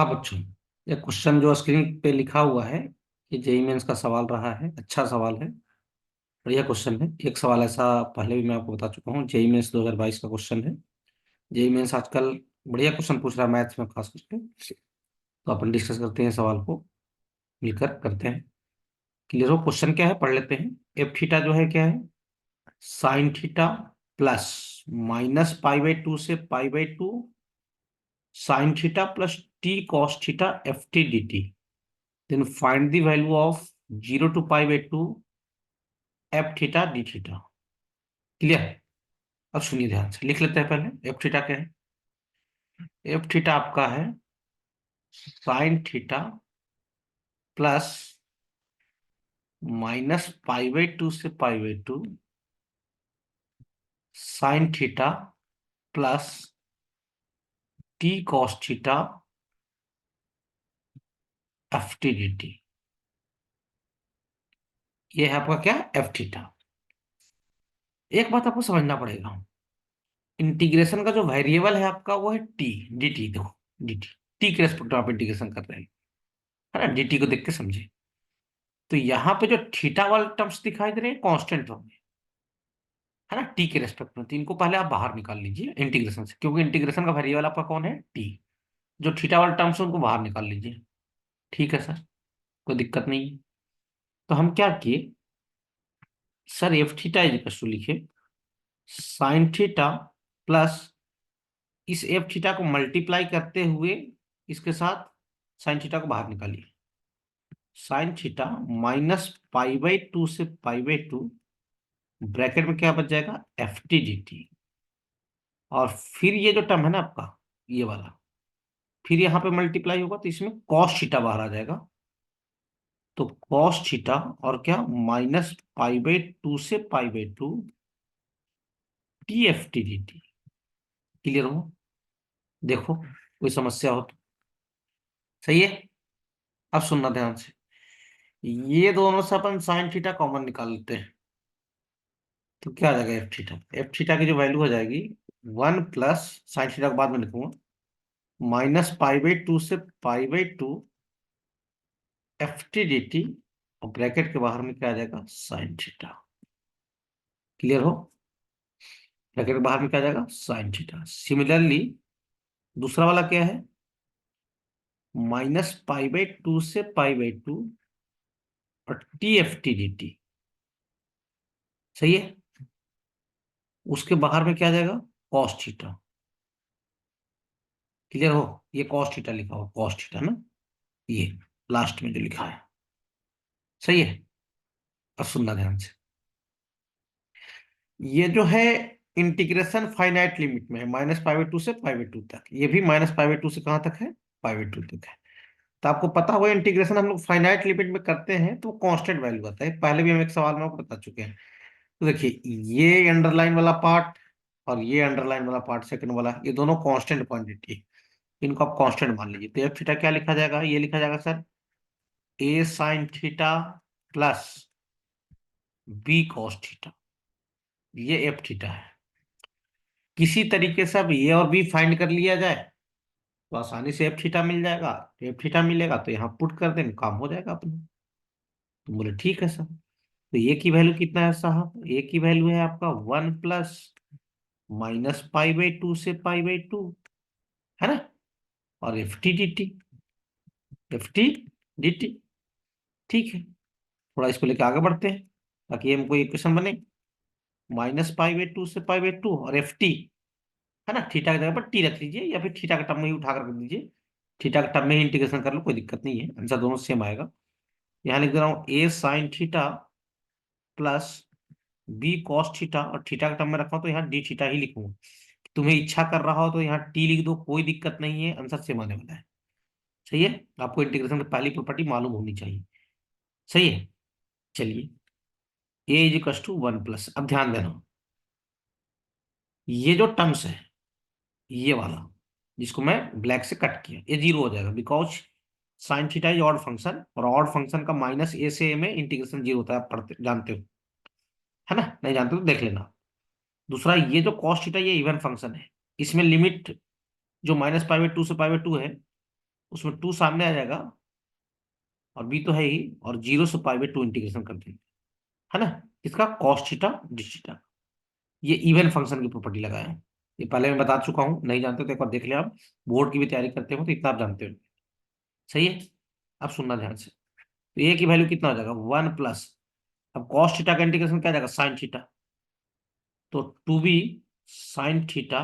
हाँ बच्चों, ये क्वेश्चन जो स्क्रीन पे लिखा हुआ है ये जेईई मेंस का सवाल रहा है। अच्छा सवाल है, बढ़िया क्वेश्चन है। एक सवाल ऐसा पहले भी मैं आपको बता चुका हूँ, जेईई मेंस 2022 का क्वेश्चन है। जेईई मेंस आजकल बढ़िया क्वेश्चन पूछ रहा है, मैथ्स में खास करके। तो अपन डिस्कस करते हैं सवाल को, मिलकर करते हैं। क्लियर हो? क्वेश्चन क्या है पढ़ लेते हैं। एफ थीटा जो है क्या है? साइन थीटा प्लस माइनस पाई/2 से पाई/2 sine theta plus t cos theta f t d t. Then find the value of 0 to π/2 f theta D theta. Clear? अब सुनिए ध्यान से, लिख लेते हैं पहले एफ थीटा क्या है। एफ थीटा आपका है साइन थीटा प्लस -π/2 से π/2 sine theta plus t cos theta f t d t. ये है आपका क्या? F theta. एक बात आपको समझना पड़ेगा, इंटीग्रेशन का जो वेरिएबल है आपका वो है टी डी टी। देखो डी टी, टी के रेस्पेक्ट में आप इंटीग्रेशन कर रहे हैं, है ना? डी टी को देख के समझे। तो यहाँ पे जो थीटा वाले टर्म्स दिखाई दे रहे हैं कांस्टेंट होंगे, है ना, टी के रेस्पेक्ट में। तो इनको पहले आप बाहर निकाल लीजिए इंटीग्रेशन से, क्योंकि इंटीग्रेशन का वेरिएबल आपका कौन है? टी। जो थीटा वाले टर्म्स है उनको बाहर निकाल लीजिए। ठीक है सर, कोई दिक्कत नहीं है। तो हम क्या किए sir, F theta is equal to लिखे साइन थीटा प्लस इस एफ थीटा को मल्टीप्लाई करते हुए इसके साथ साइन थीटा को बाहर निकालिए। साइन थीटा -π/2 से π/2 ब्रैकेट में क्या बच जाएगा? F t d T. और फिर ये जो टर्म है ना आपका, ये वाला, फिर यहाँ पे मल्टीप्लाई होगा तो इसमें कॉस थीटा बाहर आ जाएगा। तो कॉस थीटा और क्या, -π/2 से π/2 t f t d t. Clear हो? देखो कोई समस्या हो तो सही है। अब सुनना ध्यान से, ये दोनों से अपन साइन थीटा कॉमन निकाल लेते हैं। तो क्या आ जाएगा? F theta. एफ थीटा की जो वैल्यू हो जाएगी 1 प्लस साइन थीटा को बाद में लिखूंगा, -π/2 से π/2 एफ टी डी टी। और ब्रैकेट के बाहर में क्या आ जाएगा? Sine theta. क्लियर हो? ब्रैकेट के बाहर में क्या आ जाएगा? Sine theta. सिमिलरली दूसरा वाला क्या है? -π/2 से π/2 और T f t d T. सही है। उसके बाहर में क्या आ जाएगा? Cos theta. क्लियर हो? ये कॉस थीटा लिखा हो, कॉस थीटा ना, ये लास्ट में जो लिखा है। सही है। अब सुनना ध्यान से, ये जो है इंटीग्रेशन फाइनाइट लिमिट में है, -π/2 से π/2 तक। ये भी -π/2 से कहाँ तक है? π/2 तक है। तो आपको पता होगा इंटीग्रेशन हम लोग फाइनाइट लिमिट में करते हैं तो कांस्टेंट वैल्यू आता है। पहले भी हम एक सवाल में आपको बता चुके हैं। तो देखिए, ये अंडरलाइन वाला पार्ट और ये अंडरलाइन वाला पार्ट सेकंड वाला, ये दोनों कांस्टेंट क्वांटिटी, इनको आप कांस्टेंट मान लीजिए। तो एफ थीटा क्या लिखा जाएगा? ये लिखा जाएगा sir a sine theta plus B cos theta. ये एफ थीटा है। किसी तरीके से अब ए और बी फाइंड कर लिया जाए तो आसानी से एफ थीटा मिल जाएगा। एफ थीटा मिलेगा तो यहाँ पुट कर देंगे, काम हो जाएगा अपना। तो बोले ठीक है सर। तो ए की वैल्यू कितना है साहब? ए की वैल्यू है आपका 1 प्लस -π/2 से π/2, है ना। और F t d T, f t d T. ठीक है, थोड़ा इसको लेके आगे बढ़ते हैं ताकि हमको इक्वेशन बने। -π/2 से π/2 और एफ टी, है ना, थीटा की जगह पर टी रख लीजिए या फिर थीटा का टर्म में ही उठा कर दीजिए। थीटा का टर्म में ही इंटीग्रेशन कर लो, कोई दिक्कत नहीं है, आंसर दोनों सेम आएगा। यहाँ लिख दे रहा हूँ a sine theta plus B cos theta, और थीटा का टर्म में रखा हूं तो यहाँ डी थीटा ही लिखूंगा। तुम्हें इच्छा कर रहा हो तो यहाँ टी लिख दो, कोई दिक्कत नहीं है, आंसर सेम आने वाला है। सही है। आपको इंटीग्रेशन की पहली प्रॉपर्टी मालूम होनी चाहिए। सही है। चलिए, ए इज इक्वल टू 1 प्लस। अब ध्यान देना, ये जो टर्म्स है, ये वाला जिसको मैं ब्लैक से कट किया, ये जीरो हो जाएगा because sine theta is odd function, और ऑड फंक्शन का -a से a में इंटीग्रेशन जीरो होता है, आप पढ़ते जानते हो, है ना? नहीं जानते तो देख लेना। दूसरा, ये जो कॉस थीटा ये इवन फंक्शन है, इसमें लिमिट जो -π/2 से π/2 है उसमें 2 सामने आ जाएगा और बी तो है ही, और 0 से π/2 इंटीग्रेशन कर देंगे, है ना। इसका cos थीटा डी थीटा, ये इवन फंक्शन की प्रॉपर्टी लगाए हैं। ये पहले मैं बता चुका हूं, नहीं जानते तो एक बार देख लिया आप, बोर्ड की भी तैयारी करते हो तो इतना आप जानते हो। सही है। अब सुनना ध्यान से, तो ए की वैल्यू कितना हो जाएगा 1 प्लस, अब कॉस थीटा का इंटीग्रेशन क्या आ जाएगा साइन थीटा, तो 2b साइन थीटा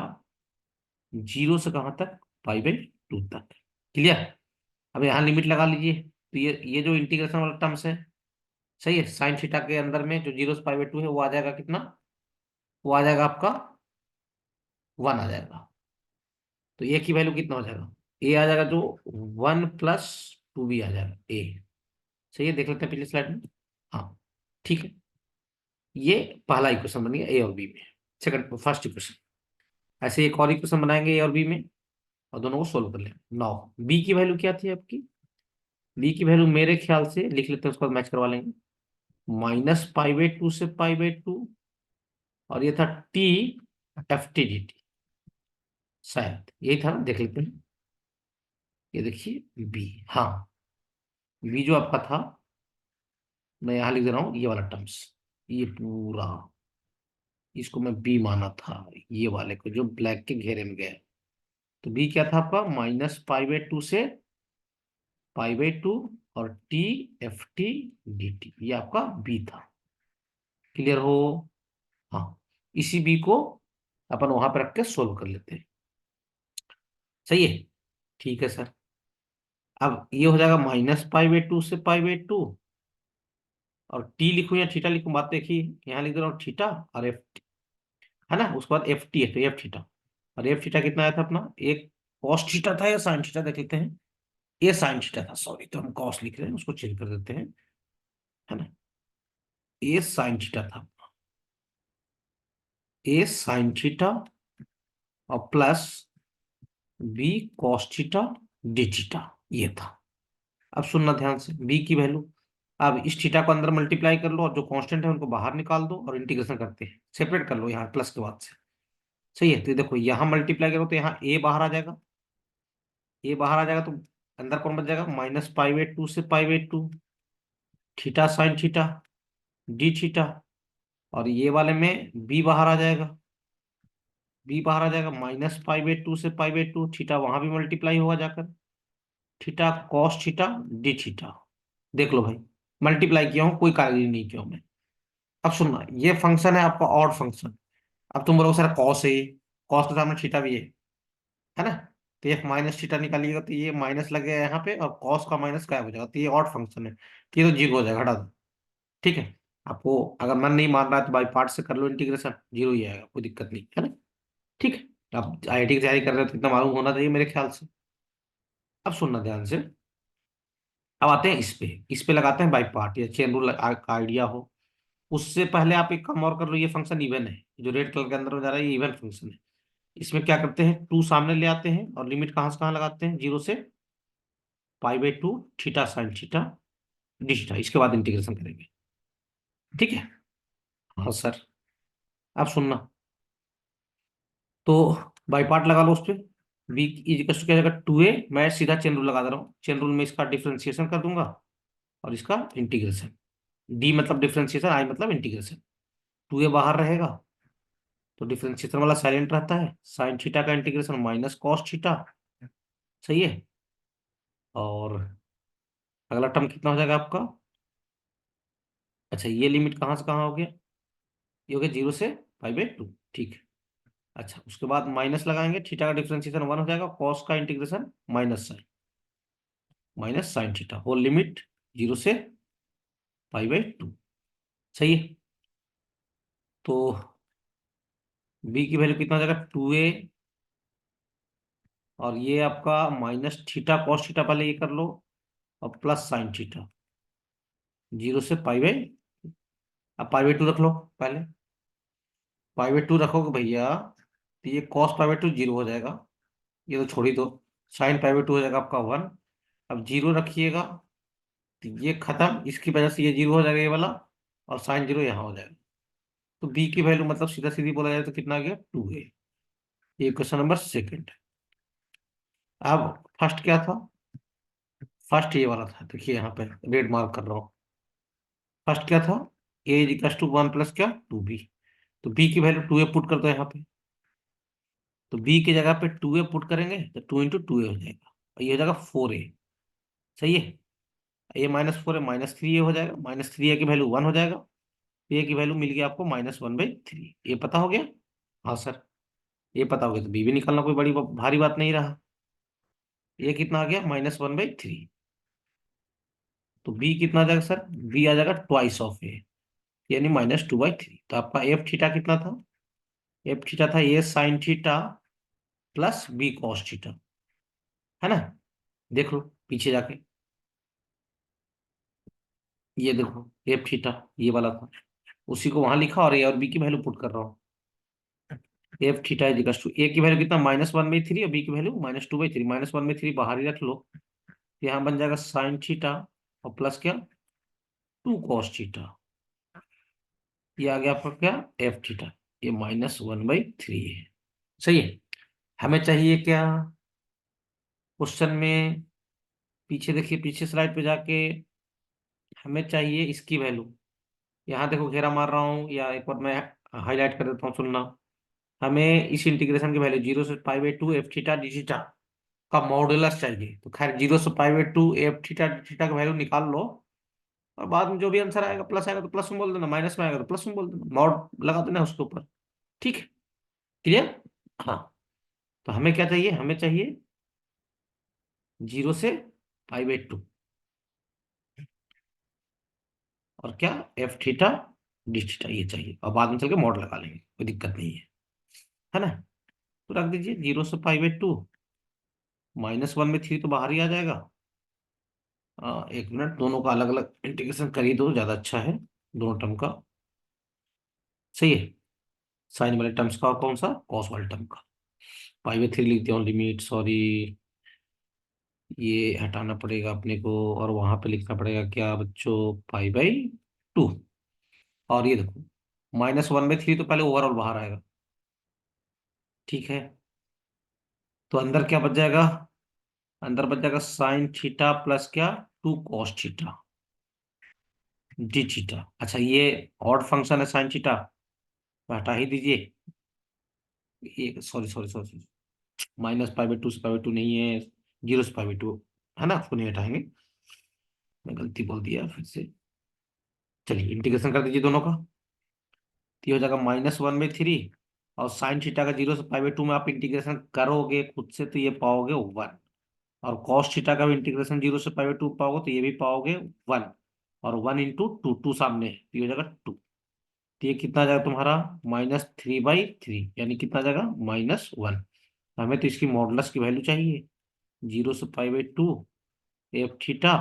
0 से कहां तक, π/2 तक। क्लियर। अब यहाँ लिमिट लगा लीजिए, तो ये जो इंटीग्रेशन वाला टर्म्स है, सही है, साइन थीटा के अंदर में जो 0 से π/2 है वो आ जाएगा कितना, वो आ जाएगा आपका 1 आ जाएगा। तो ए की वैल्यू कितना हो जाएगा, ए आ जाएगा जो 1 + 2b आ जाएगा ए। सही है, देख लेते हैं पिछली स्लाइड में। हाँ ठीक है, ये पहला इक्वेशन बन गया ए और बी में, सेकंड फर्स्ट इक्वेशन। ऐसे एक और इक्वेशन बनाएंगे ए और बी में, और दोनों को सोल्व कर लेंगे। नाउ बी की वैल्यू क्या थी आपकी, बी की वैल्यू मेरे ख्याल से लिख लेते हैं, उसको मैच करवा लेंगे, -π/2 से π/2, और ये था टी FT/dt, शायद यही था ना, देख लेते हैं। ये देखिए बी, हाँ बी जो आपका था, मैं यहां लिख दे रहा हूं ये वाला टर्म्स, ये पूरा, इसको मैं बी माना था, ये वाले को जो ब्लैक के घेरे में गया। तो बी क्या था आपका, -π/2 से π/2, और TFT/dt, ये आपका बी था। क्लियर हो। हाँ, इसी बी को अपन वहां पर रख के सोल्व कर लेते हैं। सही है, ठीक है सर। अब ये हो जाएगा -π/2 से π/2, और टी लिखूं या थीटा लिखूं, बात देखिए, यहाँ लिख दे रहा हूँ थीटा और एफ, है ना, उसके बाद एफ टी है तो एफ थीटा, और एफ थीटा कितना आया था अपना, एक कॉस थीटा था या साइन थीटा, देख लेते हैं। ये साइन थीटा था, सॉरी, तो हम कॉस लिख रहे हैं, उसको चेंज कर देते हैं, है ना। ये साइन थीटा था, ए साइन थीटा, और plus B cos theta D theta, ये था। अब सुनना ध्यान से, बी की वैल्यू, अब इस थीटा को अंदर मल्टीप्लाई कर लो, और जो कांस्टेंट है उनको बाहर निकाल दो, और इंटीग्रेशन करते हैं, सेपरेट कर लो यहाँ प्लस के बाद से। सही है, तो देखो यहाँ मल्टीप्लाई करो तो यहाँ ए बाहर आ जाएगा, ए बाहर आ जाएगा तो अंदर कौन बच जाएगा, -π/2 से π/2, theta sine theta D theta, और ये वाले में बी बाहर आ जाएगा, बी बाहर आ जाएगा -π/2 से π/2, थीटा वहां भी मल्टीप्लाई होगा जाकर, theta cos theta D theta. देख लो भाई, मल्टीप्लाई किया हूं, कोई कार्य नहीं किया हूं मैं। अब सुनना, ये फंक्शन है आपका ऑड फंक्शन। अब तुम बोलोगे सर कॉस है, कॉस के सामने थीटा भी है ना, तो ये माइनस थीटा निकालिएगा तो ये माइनस लगेगा यहाँ पे, और कॉस का माइनस क्या हो जाएगा, तो ये ऑड फंक्शन है, तो ये तो जीरो हो जाएगा, हटा दो। ठीक है, आपको अगर मन नहीं मान रहा है तो बाई पार्ट से कर लो इंटीग्रेशन, जीरो ही आएगा, कोई दिक्कत नहीं है ना। ठीक है, आप IIT की तैयारी कर रहे हो तो इतना मालूम होना चाहिए मेरे ख्याल से। अब सुनना ध्यान से, अब आते हैं इस पे लगाते हैं बाई पार्ट, या चेन रूल का आइडिया हो। उससे पहले आप एक काम और कर लो, ये फंक्शन इवन है, जो रेड कलर के अंदर हो जा रहा है, ये इवन फंक्शन है। इसमें क्या करते हैं, 2 सामने ले आते हैं, और लिमिट कहाँ से कहाँ लगाते हैं, 0 से π/2, theta sine theta D theta, इसके बाद इंटीग्रेशन करेंगे। ठीक है, हाँ सर। अब सुनना, तो बाई पार्ट लगा लो उस पर, बी इजिकल्स टू क्या जाएगा 2a, मैं सीधा चेन रूल लगा दे रहा हूँ, चेन रूल में इसका डिफ्रेंसिएशन कर दूंगा, और इसका इंटीग्रेशन, डी मतलब डिफ्रेंसिएशन, आई मतलब इंटीग्रेशन। 2a बाहर रहेगा, तो डिफ्रेंसिएशन वाला साइलेंट रहता है, साइन थीटा का इंटीग्रेशन माइनस कॉस थीटा। सही है, और अगला टर्म कितना हो जाएगा आपका, अच्छा ये लिमिट कहाँ से कहाँ हो गया, ये हो गया 0 से π/2, ठीक है। अच्छा उसके बाद माइनस लगाएंगे, थीटा का डिफरेंशिएशन 1 हो जाएगा, कॉस का integration minus sine theta, whole limit 0 से π/2। सही है, तो बी की वैल्यू कितना हो जाएगा 2a, और ये आपका माइनस थीटा कॉस थीटा, पहले ये कर लो, और प्लस साइन थीटा 0 से π/, अब π/2 रख लो पहले, π/2 रखोगे भैया, तो ये कॉस π/2 जीरो हो जाएगा, ये तो छोड़ ही दो, साइन π/2 हो जाएगा आपका 1। अब जीरो रखिएगा, तो ये खत्म, इसकी वजह से ये जीरो हो जाएगा ये वाला, और साइन जीरो यहाँ हो जाएगा। तो बी की वैल्यू मतलब सीधा सीधी बोला जाए तो कितना आ गया 2a। ये क्वेश्चन नंबर सेकंड। अब फर्स्ट क्या था, फर्स्ट ये वाला था, देखिए यहाँ पे रेड मार्क कर रहा हूँ। फर्स्ट क्या था, ए इक्वल टू वन प्लस क्या, टू बी। तो बी की वैल्यू टू ए पुट कर दो यहाँ पे। तो बी की जगह पे टू ए पुट करेंगे तो टू इंटू टू ए हो जाएगा, और ये हो जाएगा फोर ए। सही है। ए माइनस फोर है, माइनस थ्री ए हो जाएगा, माइनस थ्री ए की वैल्यू वन हो जाएगा। ए की वैल्यू मिल गया आपको माइनस वन बाई थ्री, ये पता हो गया। हाँ सर, ये पता हो गया तो बी भी निकालना कोई बड़ी भारी बात नहीं रहा। ये कितना आ गया, माइनस वन बाई थ्री। तो बी कितना आ जाएगा सर, बी आ जाएगा ट्वाइस ऑफ ए, यानी माइनस टू बाई थ्री। तो आपका एफ थीटा कितना था, एफ थीटा था ए sine theta plus B cos theta, है ना। देख लो पीछे जाके, ये देखो एफ थीटा ये वाला था, उसी को वहां लिखा और ए और बी की वैल्यू पुट कर रहा हूँ। F theta is equal to a की वैल्यू कितना, माइनस वन बाई थ्री, और बी की value minus two by three. Minus one by three बाहर ही रख लो, यहाँ बन जाएगा साइन थीटा और प्लस क्या, टू कॉस थीटा। ये आ गया आपका क्या, एफ थीटा। ये माइनस वन बाई थ्री है। सही है। हमें चाहिए क्या क्वेश्चन में, पीछे देखिए, पीछे स्लाइड पे जाके हमें चाहिए इसकी वैल्यू। यहाँ देखो घेरा मार रहा हूँ, या एक बार मैं हाईलाइट कर देता हूँ, सुनना। हमें इस इंटीग्रेशन की वैल्यू जीरो से pi by to F theta D theta का मॉडुलस चाहिए। तो खैर जीरो से pi by to F theta D theta का वैल्यू निकाल लो, और बाद में जो भी आंसर आएगा, प्लस आएगा तो प्लस में बोल देना, माइनस में आएगा तो प्लस में बोल देना, मॉड लगा देना उसके ऊपर। ठीक है, क्लियर। हाँ, तो हमें क्या चाहिए, हमें चाहिए जीरो से पाई बाई टू, और क्या, एफ थीटा डी थीटा ये चाहिए, और बाद में चल के मॉड लगा लेंगे, कोई दिक्कत नहीं है ना। तो रख दीजिए जीरो से pi by to, minus one में थ्री तो बाहर ही आ जाएगा। एक मिनट, दोनों का अलग अलग इंटीग्रेशन कर ही दो, ज्यादा अच्छा है दोनों टर्म का। सही है। साइन वाले टर्म्स का और कौन सा, कॉस वाले टर्म का। पाई बाई थ्री लिख दिया हूँ, लिमिट सॉरी, ये हटाना पड़ेगा अपने को, और वहां पे लिखना पड़ेगा क्या बच्चों, पाई बाई टू। और ये देखो माइनस वन बाई थ्री तो पहले ओवरऑल बाहर आएगा। ठीक है, तो अंदर क्या बच जाएगा, अंदर बच जाएगा साइन थीटा प्लस क्या, two cos theta D theta. अच्छा ये ऑड फंक्शन है साइन थीटा, तो हटा ही दीजिए। ये sorry sorry sorry, minus pi by two से पाई बाई टू नहीं है, जीरो से पाई बाई टू है ना, उसको नहीं हटाएंगे। मैं गलती बोल दिया फिर से। चलिए इंटीग्रेशन कर दीजिए दोनों का। तो ये हो जाएगा माइनस वन बाई थ्री, और साइन थीटा का जीरो से पाई बाई टू में आप इंटीग्रेशन करोगे खुद से तो ये पाओगे वन, और कॉस थीटा का भी इंटीग्रेशन जीरो से पाई बाई टू पाओगे तो ये भी पाओगे वन, और वन इंटू टू, टू सामने है, तो ये हो जाएगा टू। तो ये कितना आ जाएगा तुम्हारा, माइनस थ्री बाई थ्री, यानी कितना आ जाएगा, माइनस वन। हमें तो इसकी मॉडुलस की वैल्यू चाहिए, जीरो से pi by to F theta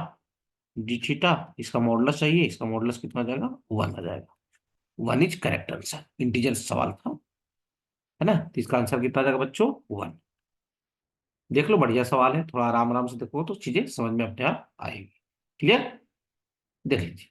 D theta, इसका मॉडुलस चाहिए, इसका मॉडुलस कितना आ जाएगा, वन आ जाएगा। One is correct answer, integer सवाल था, है ना। तो इसका आंसर कितना आ जाएगा बच्चों, वन। देख लो बढ़िया सवाल है, थोड़ा आराम आराम से देखो तो चीजें समझ में अपने आप आएगी। क्लियर, देख लीजिए।